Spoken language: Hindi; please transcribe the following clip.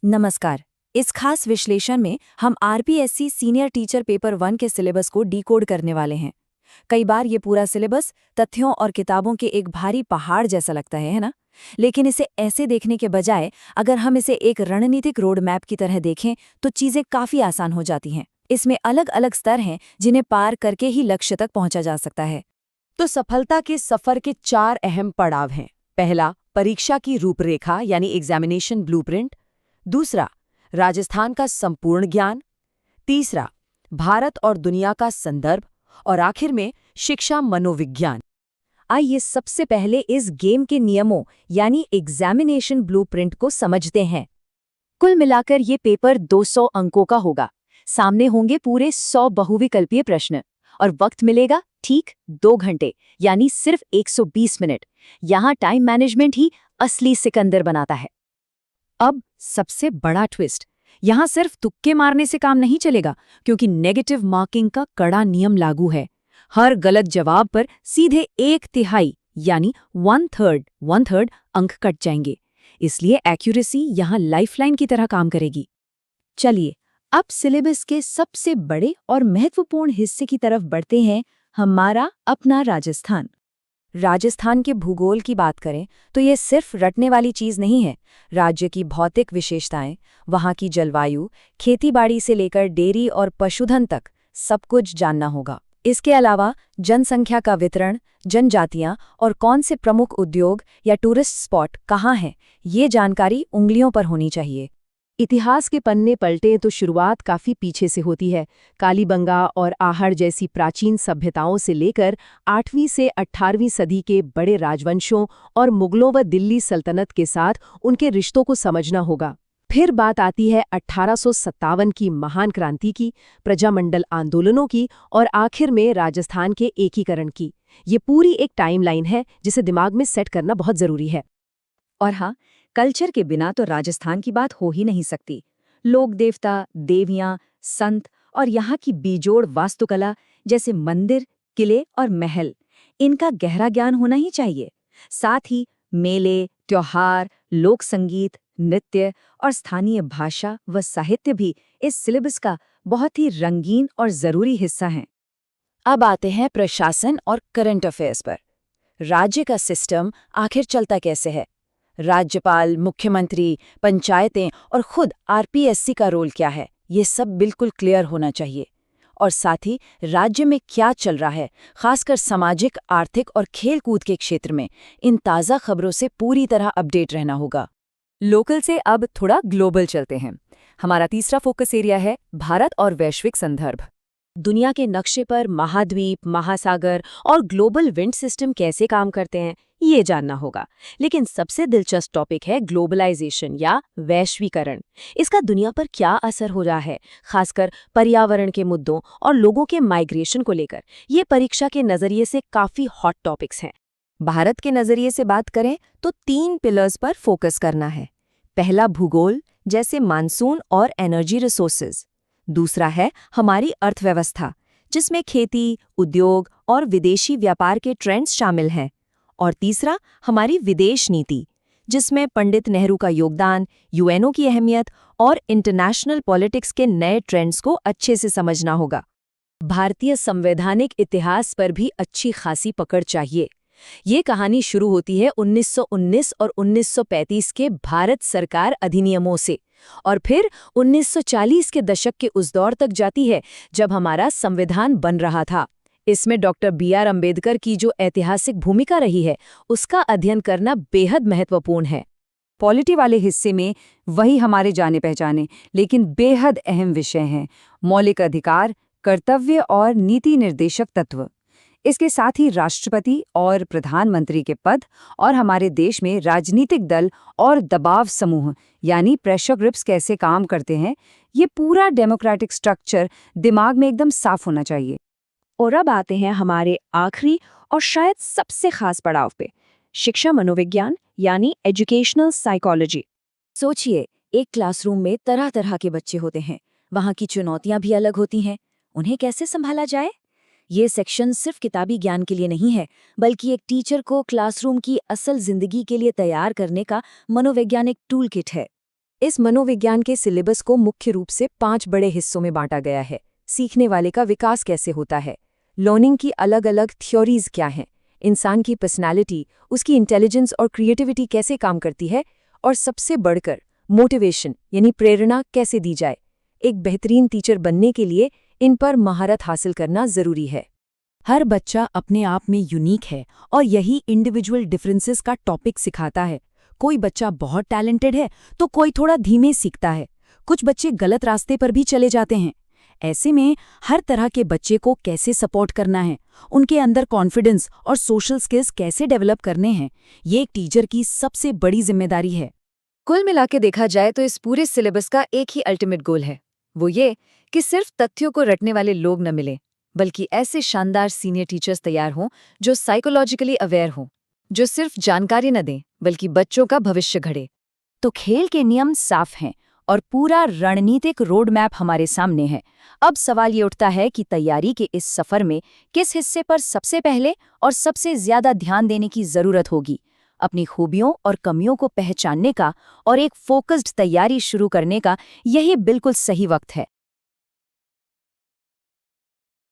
नमस्कार। इस खास विश्लेषण में हम आरपीएससी सीनियर टीचर पेपर 1 के सिलेबस को डिकोड करने वाले हैं। कई बार ये पूरा सिलेबस तथ्यों और किताबों के एक भारी पहाड़ जैसा लगता है ना? लेकिन इसे ऐसे देखने के बजाय अगर हम इसे एक रणनीतिक रोड मैप की तरह देखें तो चीजें काफी आसान हो जाती हैं। इसमें अलग अलग स्तर हैं जिन्हें पार करके ही लक्ष्य तक पहुंचा जा सकता है। तो सफलता के सफर के 4 अहम पड़ाव हैं। पहला, परीक्षा की रूपरेखा यानी एग्जामिनेशन ब्लूप्रिंट। दूसरा, राजस्थान का संपूर्ण ज्ञान। तीसरा, भारत और दुनिया का संदर्भ। और आखिर में शिक्षा मनोविज्ञान। आइए सबसे पहले इस गेम के नियमों यानी एग्जामिनेशन ब्लूप्रिंट को समझते हैं। कुल मिलाकर ये पेपर 200 अंकों का होगा। सामने होंगे पूरे 100 बहुविकल्पीय प्रश्न और वक्त मिलेगा ठीक 2 घंटे यानी सिर्फ 120 मिनट। यहाँ टाइम मैनेजमेंट ही असली सिकंदर बनाता है। अब सबसे बड़ा ट्विस्ट, यहाँ सिर्फ तुक्के मारने से काम नहीं चलेगा, क्योंकि नेगेटिव मार्किंग का कड़ा नियम लागू है। हर गलत जवाब पर सीधे 1/3 यानी 1/3 अंक कट जाएंगे। इसलिए एक्यूरेसी यहाँ लाइफलाइन की तरह काम करेगी। चलिए अब सिलेबस के सबसे बड़े और महत्वपूर्ण हिस्से की तरफ बढ़ते हैं, हमारा अपना राजस्थान। राजस्थान के भूगोल की बात करें तो ये सिर्फ रटने वाली चीज नहीं है। राज्य की भौतिक विशेषताएं, वहाँ की जलवायु, खेतीबाड़ी से लेकर डेयरी और पशुधन तक सब कुछ जानना होगा। इसके अलावा जनसंख्या का वितरण, जनजातियां और कौन से प्रमुख उद्योग या टूरिस्ट स्पॉट कहाँ हैं, ये जानकारी उंगलियों पर होनी चाहिए। इतिहास के पन्ने पलटे तो शुरुआत काफी पीछे से होती है। कालीबंगा और आहड़ जैसी प्राचीन सभ्यताओं से लेकर 8वीं से 18वीं सदी के बड़े राजवंशों और मुगलों व दिल्ली सल्तनत के साथ उनके रिश्तों को समझना होगा। फिर बात आती है 1857 की महान क्रांति की, प्रजामंडल आंदोलनों की और आखिर में राजस्थान के एकीकरण की। ये पूरी एक टाइमलाइन है जिसे दिमाग में सेट करना बहुत जरूरी है। और हाँ, कल्चर के बिना तो राजस्थान की बात हो ही नहीं सकती। लोक देवता, देवियां, संत और यहाँ की बेजोड़ वास्तुकला जैसे मंदिर, किले और महल, इनका गहरा ज्ञान होना ही चाहिए। साथ ही मेले, त्योहार, लोक संगीत, नृत्य और स्थानीय भाषा व साहित्य भी इस सिलेबस का बहुत ही रंगीन और जरूरी हिस्सा हैं। अब आते हैं प्रशासन और करंट अफेयर्स पर। राज्य का सिस्टम आखिर चलता कैसे है? राज्यपाल, मुख्यमंत्री, पंचायतें और खुद आरपीएससी का रोल क्या है, ये सब बिल्कुल क्लियर होना चाहिए। और साथ ही राज्य में क्या चल रहा है, खासकर सामाजिक, आर्थिक और खेलकूद के क्षेत्र में, इन ताज़ा खबरों से पूरी तरह अपडेट रहना होगा। लोकल से अब थोड़ा ग्लोबल चलते हैं। हमारा तीसरा फोकस एरिया है भारत और वैश्विक संदर्भ। दुनिया के नक्शे पर महाद्वीप, महासागर और ग्लोबल विंड सिस्टम कैसे काम करते हैं, ये जानना होगा। लेकिन सबसे दिलचस्प टॉपिक है ग्लोबलाइजेशन या वैश्वीकरण। इसका दुनिया पर क्या असर हो रहा है, खासकर पर्यावरण के मुद्दों और लोगों के माइग्रेशन को लेकर। ये परीक्षा के नजरिए से काफी हॉट टॉपिक्स हैं। भारत के नजरिए से बात करें तो 3 पिलर्स पर फोकस करना है। पहला, भूगोल, जैसे मानसून और एनर्जी रिसोर्सेज। दूसरा है हमारी अर्थव्यवस्था, जिसमें खेती, उद्योग और विदेशी व्यापार के ट्रेंड्स शामिल हैं। और तीसरा, हमारी विदेश नीति, जिसमें पंडित नेहरू का योगदान, यूएनओ की अहमियत और इंटरनेशनल पॉलिटिक्स के नए ट्रेंड्स को अच्छे से समझना होगा। भारतीय संवैधानिक इतिहास पर भी अच्छी खासी पकड़ चाहिए। ये कहानी शुरू होती है 1919 और 1935 के भारत सरकार अधिनियमों से और फिर 1940 के दशक के उस दौर तक जाती है जब हमारा संविधान बन रहा था। इसमें डॉक्टर बी.आर. अम्बेडकर की जो ऐतिहासिक भूमिका रही है, उसका अध्ययन करना बेहद महत्वपूर्ण है। पॉलिटी वाले हिस्से में वही हमारे जाने पहचाने लेकिन बेहद अहम विषय हैं: मौलिक अधिकार, कर्तव्य और नीति निर्देशक तत्व। इसके साथ ही राष्ट्रपति और प्रधानमंत्री के पद और हमारे देश में राजनीतिक दल और दबाव समूह यानी प्रेशर ग्रुप्स कैसे काम करते हैं, ये पूरा डेमोक्रेटिक स्ट्रक्चर दिमाग में एकदम साफ होना चाहिए। और अब आते हैं हमारे आखिरी और शायद सबसे खास पड़ाव पे, शिक्षा मनोविज्ञान यानी एजुकेशनल साइकोलॉजी। सोचिए, एक क्लासरूम में तरह तरह के बच्चे होते हैं, वहाँ की चुनौतियाँ भी अलग होती हैं। उन्हें कैसे संभाला जाए? ये सेक्शन सिर्फ किताबी ज्ञान के लिए नहीं है, बल्कि एक टीचर को क्लासरूम की असल जिंदगी के लिए तैयार करने का मनोवैज्ञानिक टूल किट है। इस मनोविज्ञान के सिलेबस को मुख्य रूप से 5 बड़े हिस्सों में बांटा गया है। सीखने वाले का विकास कैसे होता है, लर्निंग की अलग-अलग थ्योरीज क्या हैं, इंसान की पर्सनैलिटी, उसकी इंटेलिजेंस और क्रिएटिविटी कैसे काम करती है, और सबसे बढ़कर मोटिवेशन यानी प्रेरणा कैसे दी जाए। एक बेहतरीन टीचर बनने के लिए इन पर महारत हासिल करना जरूरी है। हर बच्चा अपने आप में यूनिक है और यही इंडिविजुअल डिफरेंसेस का टॉपिक सिखाता है। कोई बच्चा बहुत टैलेंटेड है तो कोई थोड़ा धीमे सीखता है, कुछ बच्चे गलत रास्ते पर भी चले जाते हैं। ऐसे में हर तरह के बच्चे को कैसे सपोर्ट करना है, उनके अंदर कॉन्फिडेंस और सोशल स्किल्स कैसे डेवलप करने हैं, ये एक टीचर की सबसे बड़ी जिम्मेदारी है। कुल मिला के देखा जाए तो इस पूरे सिलेबस का एक ही अल्टीमेट गोल है, वो ये कि सिर्फ तथ्यों को रटने वाले लोग न मिले, बल्कि ऐसे शानदार सीनियर टीचर्स तैयार हों जो साइकोलॉजिकली अवेयर हों, जो सिर्फ जानकारी न दें बल्कि बच्चों का भविष्य घड़े। तो खेल के नियम साफ हैं और पूरा रणनीतिक रोड मैप हमारे सामने है। अब सवाल ये उठता है कि तैयारी के इस सफर में किस हिस्से पर सबसे पहले और सबसे ज्यादा ध्यान देने की जरूरत होगी। अपनी खूबियों और कमियों को पहचानने का और एक फोकस्ड तैयारी शुरू करने का यही बिल्कुल सही वक्त है।